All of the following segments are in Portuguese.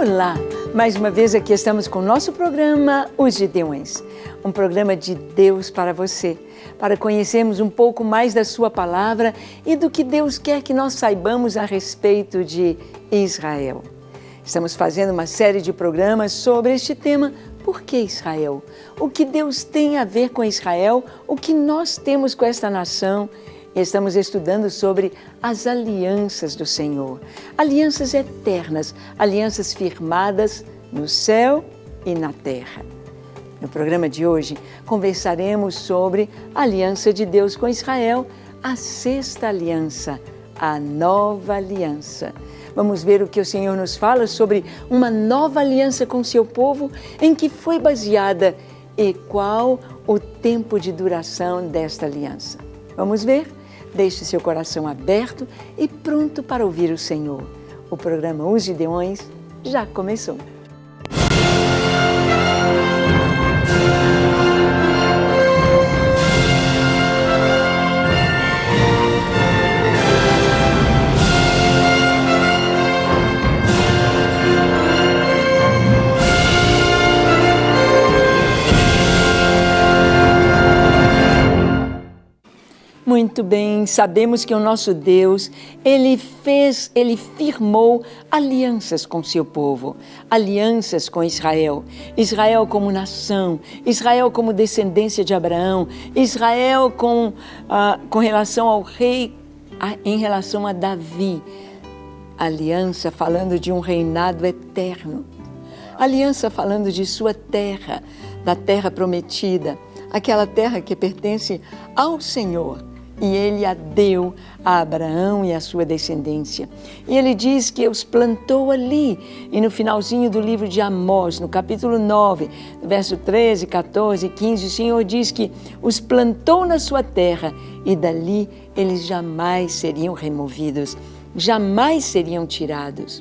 Olá! Mais uma vez aqui estamos com o nosso programa Os Gideões, um programa de Deus para você, para conhecermos um pouco mais da sua palavra e do que Deus quer que nós saibamos a respeito de Israel. Estamos fazendo uma série de programas sobre este tema. Por que Israel? O que Deus tem a ver com Israel? O que nós temos com esta nação? E estamos estudando sobre as alianças do Senhor. Alianças eternas, alianças firmadas no céu e na terra. No programa de hoje, conversaremos sobre a aliança de Deus com Israel, a sexta aliança, a nova aliança. Vamos ver o que o Senhor nos fala sobre uma nova aliança com seu povo, em que foi baseada e qual o tempo de duração desta aliança. Vamos ver? Deixe seu coração aberto e pronto para ouvir o Senhor. O programa Os Gideões já começou. Muito bem, sabemos que o nosso Deus, Ele firmou alianças com seu povo, alianças com Israel. Israel como nação, Israel como descendência de Abraão, Israel com relação ao rei, em relação a Davi. Aliança falando de um reinado eterno. Aliança falando de sua terra, da terra prometida, aquela terra que pertence ao Senhor. E Ele a deu a Abraão e a sua descendência. E Ele diz que os plantou ali. E no finalzinho do livro de Amós, no capítulo 9, verso 13, 14 e 15, o Senhor diz que os plantou na sua terra e dali eles jamais seriam removidos, jamais seriam tirados.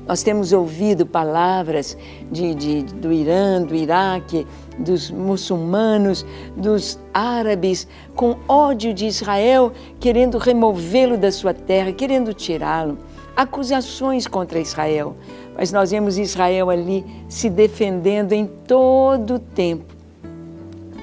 Nós temos ouvido palavras do Irã, do Iraque, dos muçulmanos, dos árabes, com ódio de Israel, querendo removê-lo da sua terra, querendo tirá-lo. Acusações contra Israel. Mas nós vemos Israel ali se defendendo em todo o tempo.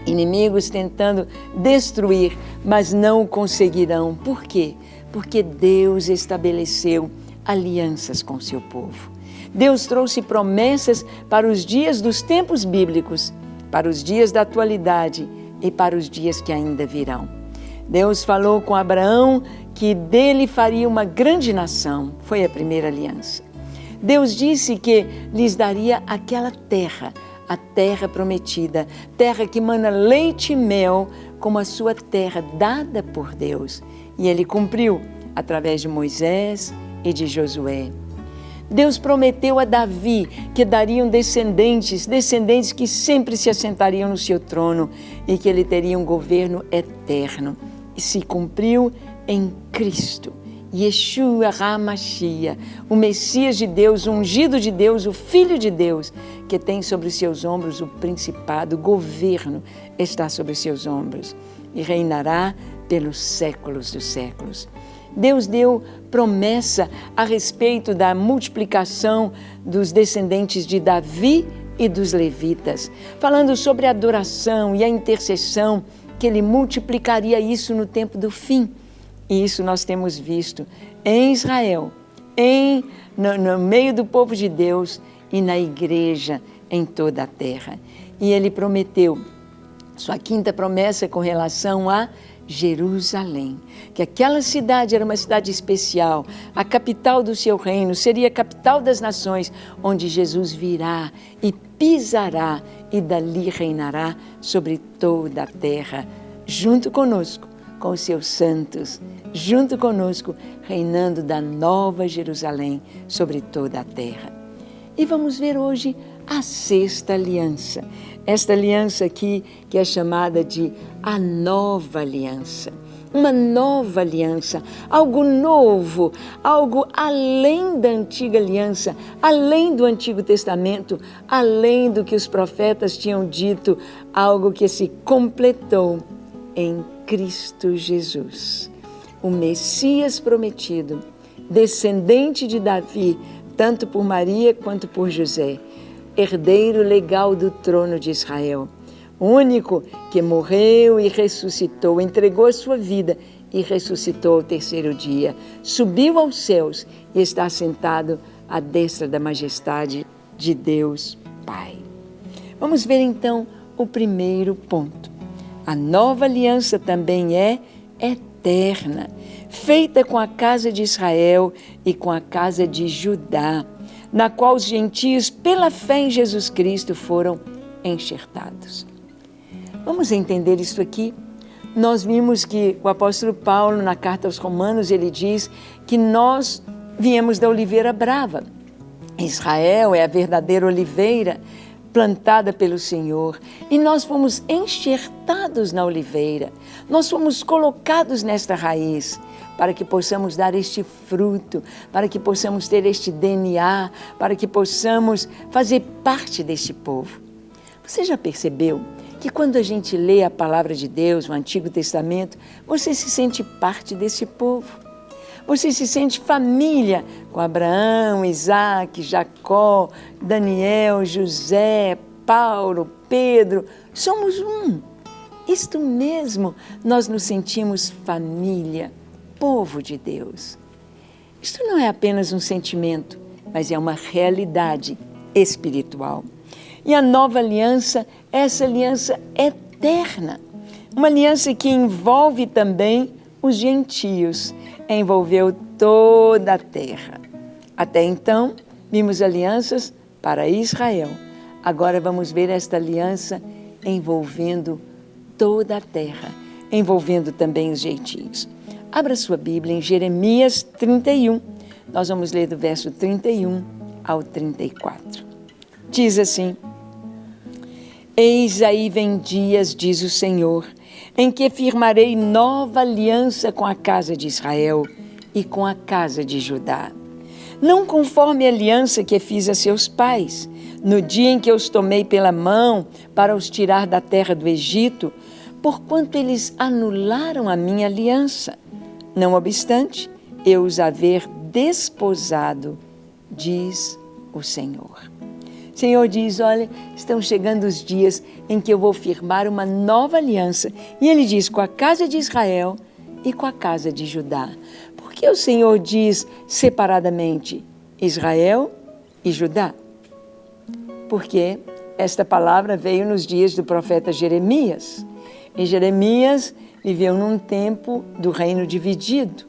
Inimigos tentando destruir, mas não o conseguirão. Por quê? Porque Deus estabeleceu alianças com seu povo. Deus trouxe promessas para os dias dos tempos bíblicos, para os dias da atualidade e para os dias que ainda virão. Deus falou com Abraão que dele faria uma grande nação, foi a primeira aliança. Deus disse que lhes daria aquela terra, a terra prometida, terra que mana leite e mel, como a sua terra dada por Deus. E Ele cumpriu através de Moisés e de Josué. Deus prometeu a Davi que dariam descendentes que sempre se assentariam no seu trono e que ele teria um governo eterno. E se cumpriu em Cristo, Yeshua HaMashiach, o Messias de Deus, o ungido de Deus, o Filho de Deus, que tem sobre os seus ombros o principado, o governo está sobre os seus ombros e reinará pelos séculos dos séculos. Deus deu promessa a respeito da multiplicação dos descendentes de Davi e dos levitas, falando sobre a adoração e a intercessão, que Ele multiplicaria isso no tempo do fim. E isso nós temos visto em Israel, no meio do povo de Deus e na igreja em toda a terra. E Ele prometeu sua quinta promessa com relação a Jerusalém, que aquela cidade era uma cidade especial, a capital do seu reino, seria a capital das nações, onde Jesus virá e pisará e dali reinará sobre toda a terra, junto conosco, com os seus santos, junto conosco, reinando da nova Jerusalém sobre toda a terra. E vamos ver hoje a sexta aliança. Esta aliança aqui que é chamada de a nova aliança. Uma nova aliança, algo novo, algo além da antiga aliança, além do Antigo Testamento, além do que os profetas tinham dito, algo que se completou em Cristo Jesus. O Messias prometido, descendente de Davi, tanto por Maria quanto por José, herdeiro legal do trono de Israel, único que morreu e ressuscitou, entregou a sua vida e ressuscitou ao terceiro dia, subiu aos céus e está sentado à destra da majestade de Deus Pai. Vamos ver então o primeiro ponto. A nova aliança também é eterna, feita com a casa de Israel e com a casa de Judá, na qual os gentios, pela fé em Jesus Cristo, foram enxertados. Vamos entender isso aqui? Nós vimos que o apóstolo Paulo, na carta aos Romanos, ele diz que nós viemos da oliveira brava. Israel é a verdadeira oliveira plantada pelo Senhor e nós fomos enxertados na oliveira. Nós fomos colocados nesta raiz para que possamos dar este fruto, para que possamos ter este DNA, para que possamos fazer parte deste povo. Você já percebeu que quando a gente lê a palavra de Deus, o Antigo Testamento, você se sente parte desse povo? Você se sente família com Abraão, Isaac, Jacó, Daniel, José, Paulo, Pedro. Somos um. Isto mesmo, nós nos sentimos família, povo de Deus. Isto não é apenas um sentimento, mas é uma realidade espiritual. E a nova aliança é essa aliança eterna, uma aliança que envolve também os gentios, envolveu toda a terra. Até então, vimos alianças para Israel. Agora vamos ver esta aliança envolvendo toda a terra, envolvendo também os gentios. Abra sua Bíblia em Jeremias 31. Nós vamos ler do verso 31 ao 34. Diz assim: Eis aí vem dias, diz o Senhor, em que firmarei nova aliança com a casa de Israel e com a casa de Judá. Não conforme a aliança que fiz a seus pais, no dia em que eu os tomei pela mão para os tirar da terra do Egito, porquanto eles anularam a minha aliança. Não obstante, eu os haver desposado, diz o Senhor. O Senhor diz, olha, estão chegando os dias em que eu vou firmar uma nova aliança. E Ele diz, com a casa de Israel e com a casa de Judá. Por que o Senhor diz separadamente Israel e Judá? Porque esta palavra veio nos dias do profeta Jeremias. E Jeremias viveu num tempo do reino dividido,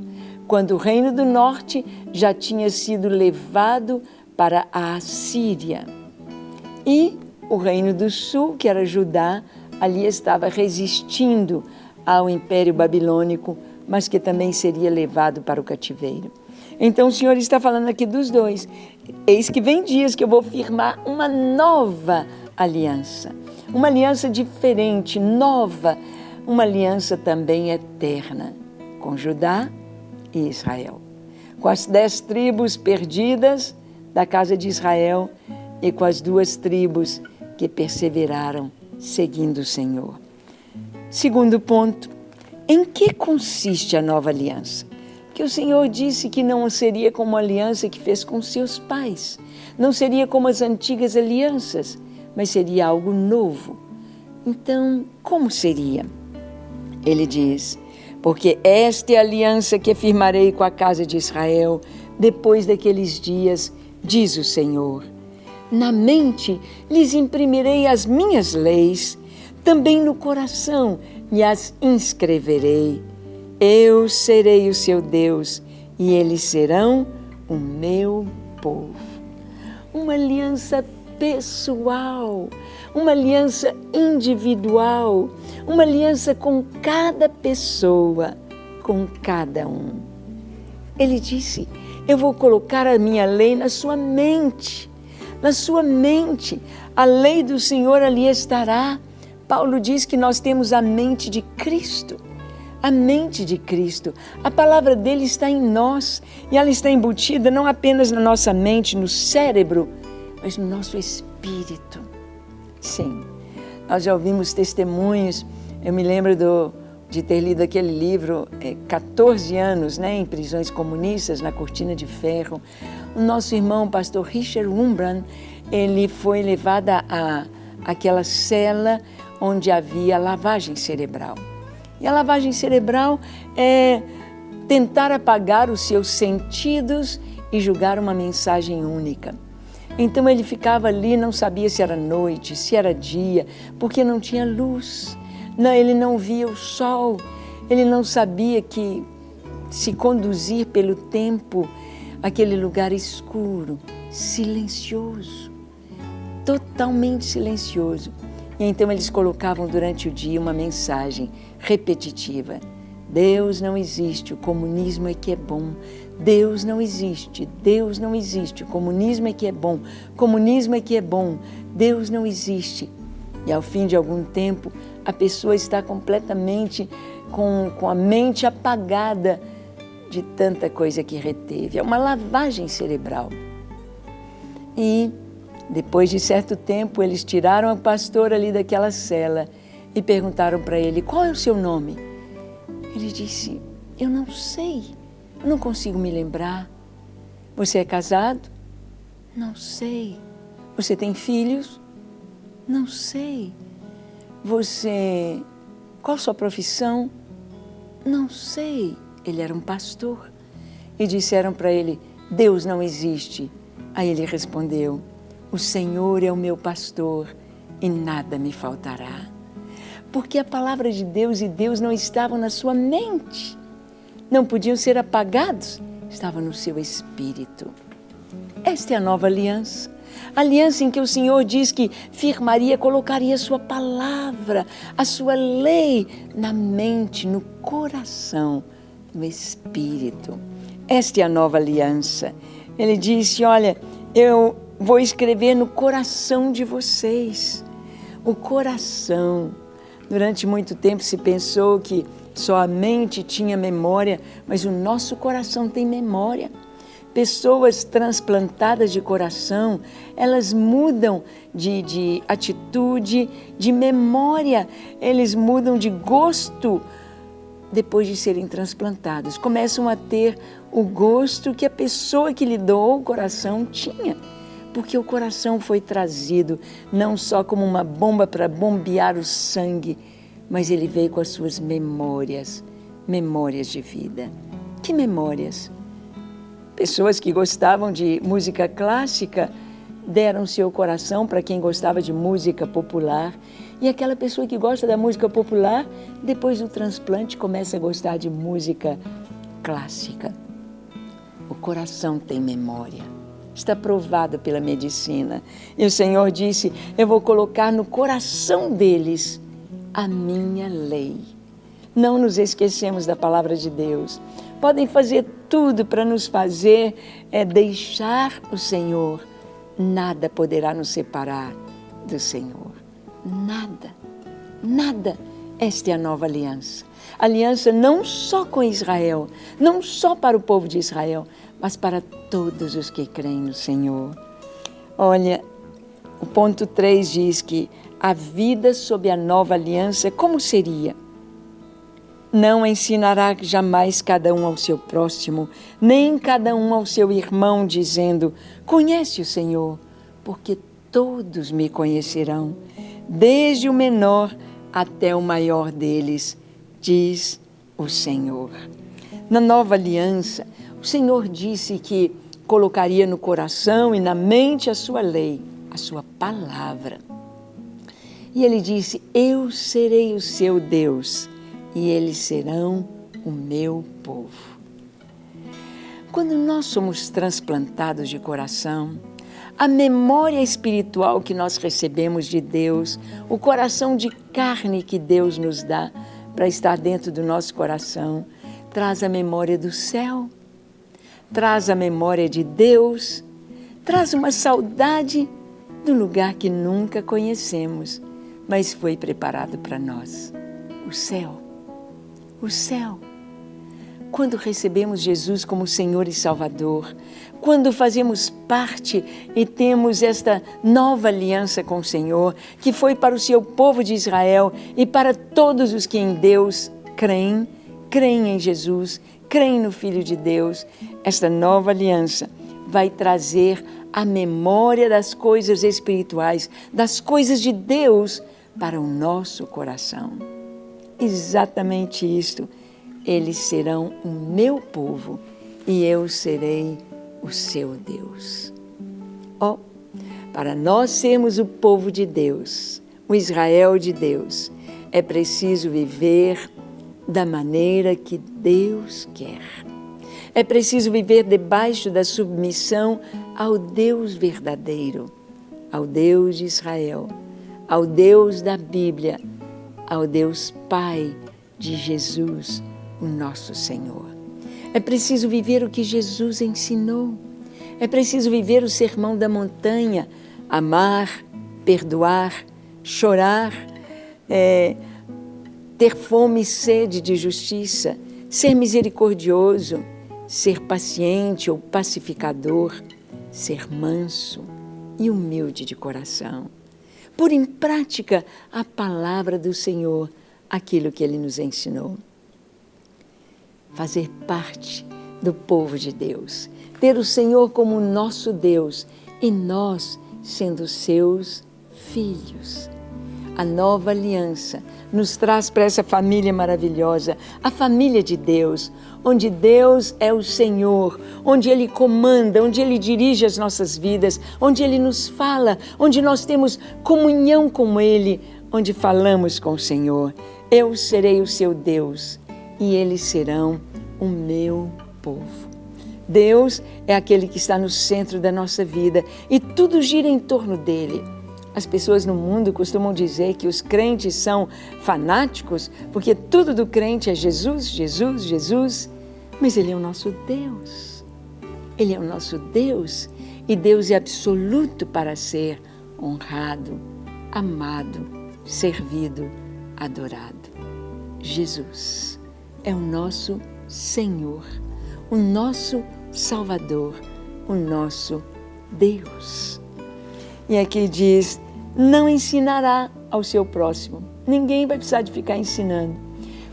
quando o reino do norte já tinha sido levado para a Assíria. E o reino do sul, que era Judá, ali estava resistindo ao Império Babilônico, mas que também seria levado para o cativeiro. Então o Senhor está falando aqui dos dois. Eis que vem dias que eu vou firmar uma nova aliança. Uma aliança diferente, nova. Uma aliança também eterna com Judá e Israel. Com as 10 tribos perdidas da casa de Israel e com as 2 tribos que perseveraram seguindo o Senhor. Segundo ponto, em que consiste a nova aliança? Porque o Senhor disse que não seria como a aliança que fez com seus pais, não seria como as antigas alianças, mas seria algo novo. Então, como seria? Ele diz, porque esta é a aliança que firmarei com a casa de Israel depois daqueles dias, diz o Senhor. Na mente lhes imprimirei as minhas leis, também no coração e as inscreverei. Eu serei o seu Deus e eles serão o meu povo. Uma aliança pessoal, uma aliança individual, uma aliança com cada pessoa, com cada um. Ele disse, eu vou colocar a minha lei na sua mente. Na sua mente, a lei do Senhor ali estará. Paulo diz que nós temos a mente de Cristo. A mente de Cristo. A palavra dele está em nós. E ela está embutida não apenas na nossa mente, no cérebro, mas no nosso espírito. Sim, nós já ouvimos testemunhos. Eu me lembro do de ter lido aquele livro, 14 anos, né, em prisões comunistas, na Cortina de Ferro. O nosso irmão, o pastor Richard Wurmbrand, ele foi levado a aquela cela onde havia lavagem cerebral. E a lavagem cerebral é tentar apagar os seus sentidos e julgar uma mensagem única. Então ele ficava ali, não sabia se era noite, se era dia, porque não tinha luz. Não, ele não via o sol, ele não sabia que se conduzir pelo tempo, aquele lugar escuro, silencioso, totalmente silencioso. E então eles colocavam durante o dia uma mensagem repetitiva: Deus não existe, o comunismo é que é bom. Deus não existe, Deus não existe, o comunismo é que é bom, comunismo é que é bom, Deus não existe. E ao fim de algum tempo, a pessoa está completamente com a mente apagada de tanta coisa que reteve. É uma lavagem cerebral. E depois de certo tempo, eles tiraram o pastor ali daquela cela e perguntaram para ele: qual é o seu nome? Ele disse: eu não sei, eu não consigo me lembrar. Você é casado? Não sei. Você tem filhos? Não sei. Qual a sua profissão? Não sei. Ele era um pastor. E disseram para ele: Deus não existe. Aí ele respondeu: o Senhor é o meu pastor e nada me faltará. Porque a palavra de Deus e Deus não estavam na sua mente. Não podiam ser apagados, estavam no seu espírito. Esta é a nova aliança. Aliança em que o Senhor diz que firmaria, colocaria a sua palavra, a sua lei na mente, no coração, no espírito. Esta é a nova aliança. Ele disse: olha, eu vou escrever no coração de vocês. O coração. Durante muito tempo se pensou que só a mente tinha memória, mas o nosso coração tem memória. Pessoas transplantadas de coração, elas mudam de atitude, de memória, eles mudam de gosto depois de serem transplantados. Começam a ter o gosto que a pessoa que lhe doou o coração tinha. Porque o coração foi trazido não só como uma bomba para bombear o sangue, mas ele veio com as suas memórias, memórias de vida. Que memórias? Pessoas que gostavam de música clássica deram seu coração para quem gostava de música popular. E aquela pessoa que gosta da música popular, depois do transplante, começa a gostar de música clássica. O coração tem memória. Está provado pela medicina. E o Senhor disse: eu vou colocar no coração deles a minha lei. Não nos esquecemos da palavra de Deus. Podem fazer tudo para nos fazer deixar o Senhor. Nada poderá nos separar do Senhor. Nada, nada. Esta é a nova aliança. Aliança não só com Israel, não só para o povo de Israel, mas para todos os que creem no Senhor. Olha, o ponto 3 diz que a vida sob a nova aliança, como seria? Não ensinará jamais cada um ao seu próximo, nem cada um ao seu irmão, dizendo: conhece o Senhor, porque todos me conhecerão, desde o menor até o maior deles, diz o Senhor. Na nova aliança, o Senhor disse que colocaria no coração e na mente a sua lei, a sua palavra. E ele disse: eu serei o seu Deus e eles serão o meu povo. Quando nós somos transplantados de coração, a memória espiritual que nós recebemos de Deus, o coração de carne que Deus nos dá para estar dentro do nosso coração, traz a memória do céu, traz a memória de Deus, traz uma saudade do lugar que nunca conhecemos, mas foi preparado para nós. O céu. O céu. Quando recebemos Jesus como Senhor e Salvador, quando fazemos parte e temos esta nova aliança com o Senhor, que foi para o seu povo de Israel e para todos os que em Deus creem em Jesus, creem no Filho de Deus, esta nova aliança vai trazer a memória das coisas espirituais, das coisas de Deus para o nosso coração. Exatamente isto. Eles serão o meu povo e eu serei o seu Deus. Para nós sermos o povo de Deus, o Israel de Deus, é preciso viver da maneira que Deus quer. É preciso viver debaixo da submissão ao Deus verdadeiro, ao Deus de Israel, ao Deus da Bíblia, ao Deus Pai de Jesus, o nosso Senhor. É preciso viver o que Jesus ensinou. É preciso viver o sermão da montanha, amar, perdoar, chorar, ter fome e sede de justiça, ser misericordioso, ser paciente ou pacificador, ser manso e humilde de coração. Pôr em prática a palavra do Senhor, aquilo que Ele nos ensinou. Fazer parte do povo de Deus, ter o Senhor como nosso Deus e nós sendo seus filhos. A nova aliança nos traz para essa família maravilhosa, a família de Deus, onde Deus é o Senhor, onde Ele comanda, onde Ele dirige as nossas vidas, onde Ele nos fala, onde nós temos comunhão com Ele, onde falamos com o Senhor. Eu serei o seu Deus e eles serão o meu povo. Deus é aquele que está no centro da nossa vida e tudo gira em torno dele. As pessoas no mundo costumam dizer que os crentes são fanáticos porque tudo do crente é Jesus, Jesus, Jesus. Mas Ele é o nosso Deus. Ele é o nosso Deus e Deus é absoluto para ser honrado, amado, servido, adorado. Jesus é o nosso Senhor, o nosso Salvador, o nosso Deus. E aqui diz, não ensinará ao seu próximo. Ninguém vai precisar de ficar ensinando.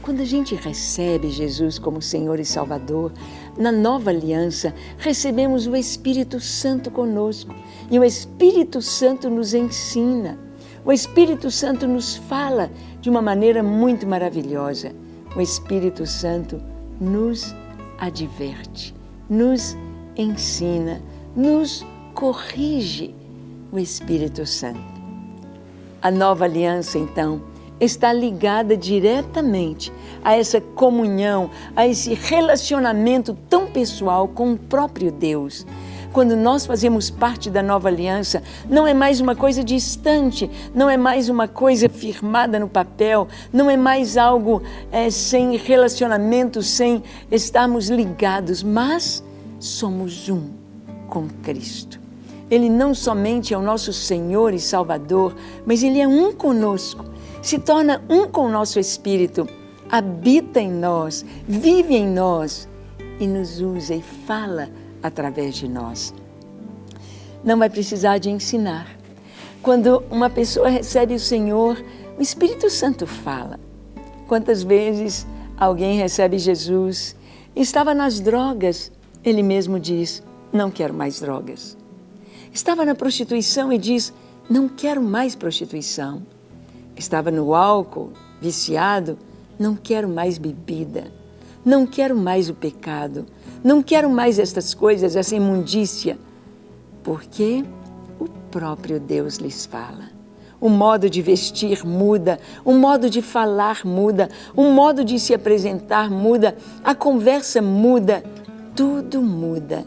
Quando a gente recebe Jesus como Senhor e Salvador, na nova aliança, recebemos o Espírito Santo conosco. E o Espírito Santo nos ensina. O Espírito Santo nos fala de uma maneira muito maravilhosa. O Espírito Santo nos adverte, nos ensina, nos corrige. O Espírito Santo. A nova aliança, então, está ligada diretamente a essa comunhão, a esse relacionamento tão pessoal com o próprio Deus. Quando nós fazemos parte da nova aliança, não é mais uma coisa distante, não é mais uma coisa firmada no papel, não é mais algo sem relacionamento, sem estarmos ligados, mas somos um com Cristo. Ele não somente é o nosso Senhor e Salvador, mas Ele é um conosco, se torna um com o nosso Espírito, habita em nós, vive em nós e nos usa e fala através de nós. Não vai precisar de ensinar. Quando uma pessoa recebe o Senhor, o Espírito Santo fala. Quantas vezes alguém recebe Jesus e estava nas drogas, ele mesmo diz, não quero mais drogas. Estava na prostituição e diz, não quero mais prostituição. Estava no álcool, viciado, não quero mais bebida. Não quero mais o pecado. Não quero mais estas coisas, essa imundícia. Porque o próprio Deus lhes fala. O modo de vestir muda, o modo de falar muda, o modo de se apresentar muda, a conversa muda, tudo muda.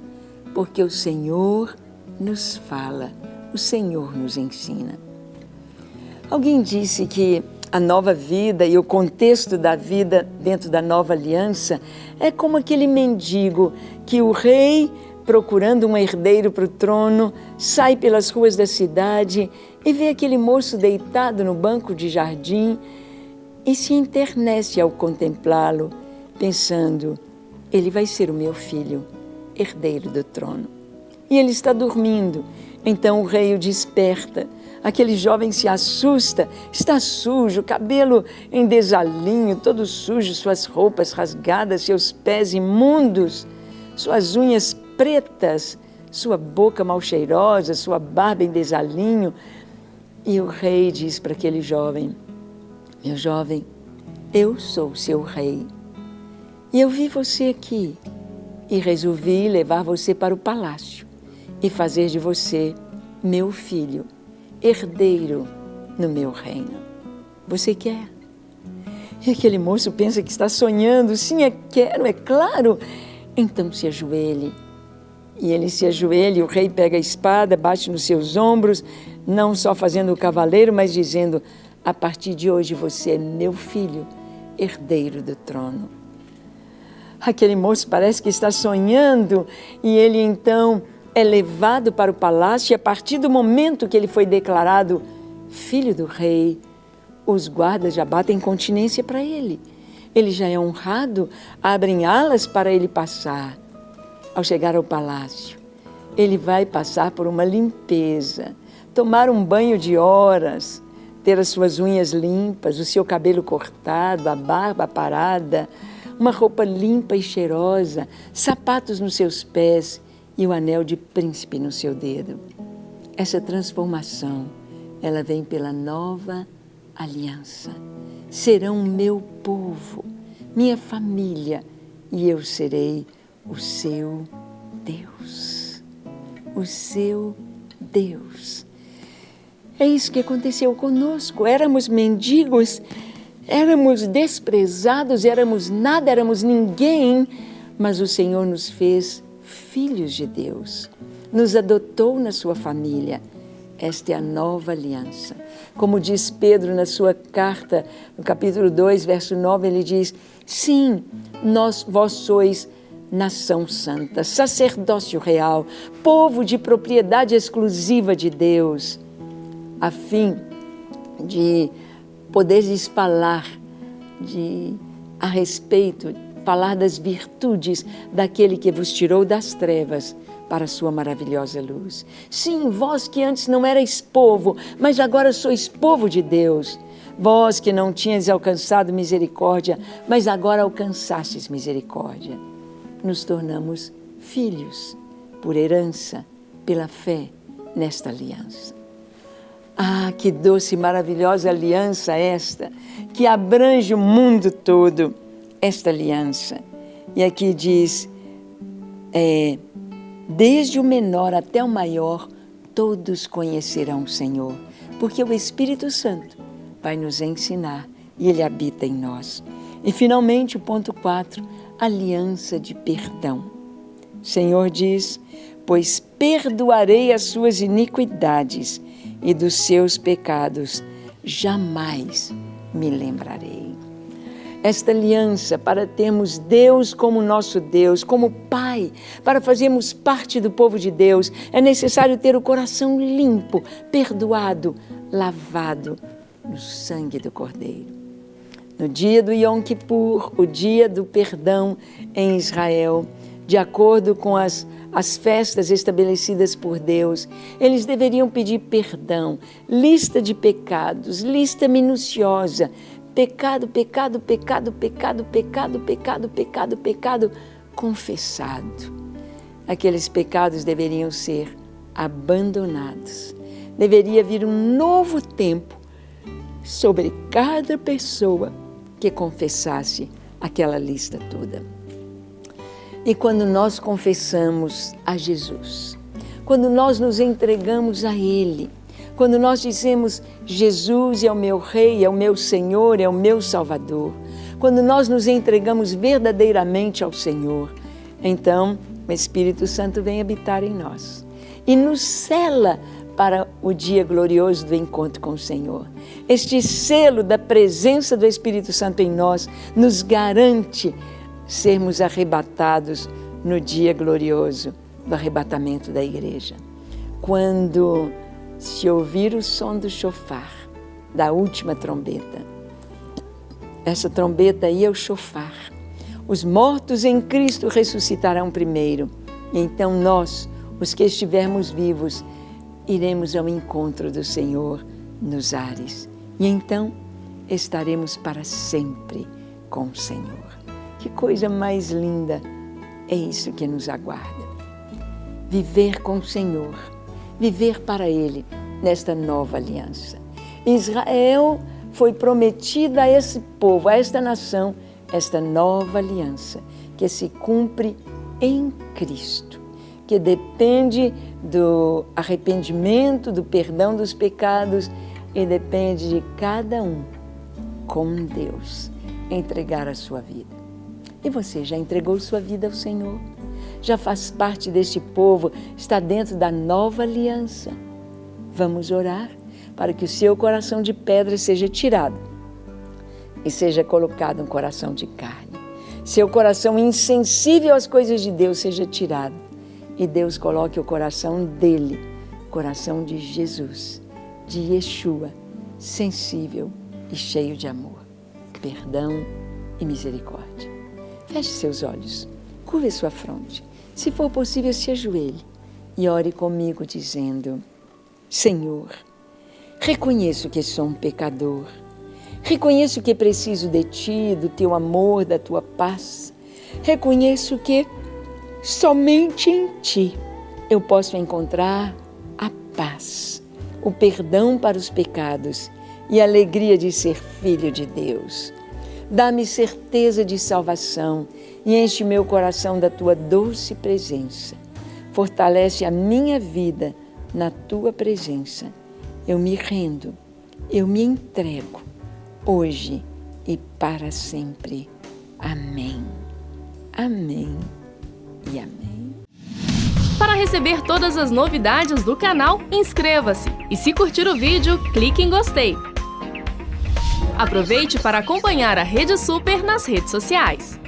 Porque o Senhor nos fala, o Senhor nos ensina. Alguém disse que a nova vida e o contexto da vida dentro da nova aliança é como aquele mendigo que o rei, procurando um herdeiro para o trono, sai pelas ruas da cidade e vê aquele moço deitado no banco de jardim e se enternece ao contemplá-lo, pensando, ele vai ser o meu filho, herdeiro do trono. E ele está dormindo. Então o rei o desperta, Aquele jovem se assusta, está sujo, cabelo em desalinho, todo sujo, suas roupas rasgadas, seus pés imundos, suas unhas pretas, sua boca mal cheirosa, sua barba em desalinho. E o rei diz para aquele jovem: meu jovem, eu sou seu rei. E eu vi você aqui e resolvi levar você para o palácio e fazer de você meu filho, herdeiro no meu reino. Você quer? E aquele moço pensa que está sonhando. Sim, quero, é claro. Então se ajoelhe. E ele se ajoelha, e o rei pega a espada, bate nos seus ombros, não só fazendo o cavaleiro, mas dizendo: a partir de hoje você é meu filho, herdeiro do trono. Aquele moço parece que está sonhando, e ele então é levado para o palácio, e a partir do momento que ele foi declarado filho do rei, os guardas já batem continência para ele. Ele já é honrado, abrem alas para ele passar. Ao chegar ao palácio, ele vai passar por uma limpeza, tomar um banho de horas, ter as suas unhas limpas, o seu cabelo cortado, a barba parada, uma roupa limpa e cheirosa, sapatos nos seus pés e o anel de príncipe no seu dedo. Essa transformação, ela vem pela nova aliança. Serão meu povo, minha família, e eu serei o seu Deus. O seu Deus. É isso que aconteceu conosco. Éramos mendigos, éramos desprezados, éramos nada, éramos ninguém, mas o Senhor nos fez filhos de Deus, nos adotou na sua família. Esta é a nova aliança. Como diz Pedro na sua carta, no capítulo 2, verso 9, ele diz: sim, vós sois nação santa, sacerdócio real, povo de propriedade exclusiva de Deus, a fim de poderes falar a respeito, falar das virtudes daquele que vos tirou das trevas para a sua maravilhosa luz. Sim, vós que antes não erais povo, mas agora sois povo de Deus. Vós que não tinhas alcançado misericórdia, mas agora alcançastes misericórdia. Nos tornamos filhos, por herança, pela fé nesta aliança. Ah, que doce e maravilhosa aliança esta, que abrange o mundo todo, esta aliança. E aqui diz, desde o menor até o maior, todos conhecerão o Senhor, porque o Espírito Santo vai nos ensinar e Ele habita em nós. E finalmente o ponto 4, aliança de perdão. O Senhor diz, pois perdoarei as suas iniquidades e dos seus pecados jamais me lembrarei. Esta aliança, para termos Deus como nosso Deus, como Pai, para fazermos parte do povo de Deus, é necessário ter o coração limpo, perdoado, lavado no sangue do Cordeiro. No dia do Yom Kippur, o dia do perdão em Israel, de acordo com as festas estabelecidas por Deus, eles deveriam pedir perdão, lista de pecados, lista minuciosa, pecado, pecado, pecado, pecado, pecado, pecado, pecado, pecado, confessado. Aqueles pecados deveriam ser abandonados. Deveria vir um novo tempo sobre cada pessoa que confessasse aquela lista toda. E quando nós confessamos a Jesus, quando nós nos entregamos a Ele, quando nós dizemos Jesus é o meu Rei, é o meu Senhor, é o meu Salvador, quando nós nos entregamos verdadeiramente ao Senhor, então o Espírito Santo vem habitar em nós e nos sela para o dia glorioso do encontro com o Senhor. Este selo da presença do Espírito Santo em nós nos garante sermos arrebatados no dia glorioso do arrebatamento da igreja. Quando se ouvir o som do shofar, da última trombeta, essa trombeta aí é o shofar. Os mortos em Cristo ressuscitarão primeiro, e então nós, os que estivermos vivos, iremos ao encontro do Senhor nos ares. E então estaremos para sempre com o Senhor. Que coisa mais linda é isso que nos aguarda. Viver com o Senhor, viver para Ele nesta nova aliança. Israel foi prometida a esse povo, a esta nação, esta nova aliança que se cumpre em Cristo, que depende do arrependimento, do perdão dos pecados e depende de cada um, com Deus, entregar a sua vida. E você já entregou sua vida ao Senhor? Já faz parte deste povo, está dentro da nova aliança? Vamos orar para que o seu coração de pedra seja tirado e seja colocado um coração de carne. Seu coração insensível às coisas de Deus seja tirado e Deus coloque o coração dele, coração de Jesus, de Yeshua, sensível e cheio de amor, perdão e misericórdia. Feche seus olhos, curve sua fronte. Se for possível, se ajoelhe e ore comigo dizendo: Senhor, reconheço que sou um pecador. Reconheço que preciso de Ti, do Teu amor, da Tua paz. Reconheço que somente em Ti eu posso encontrar a paz, o perdão para os pecados e a alegria de ser filho de Deus. Dá-me certeza de salvação e enche meu coração da Tua doce presença. Fortalece a minha vida na Tua presença. Eu me rendo, eu me entrego, hoje e para sempre. Amém. Amém e amém. Para receber todas as novidades do canal, inscreva-se e, se curtir o vídeo, clique em gostei. Aproveite para acompanhar a Rede Super nas redes sociais.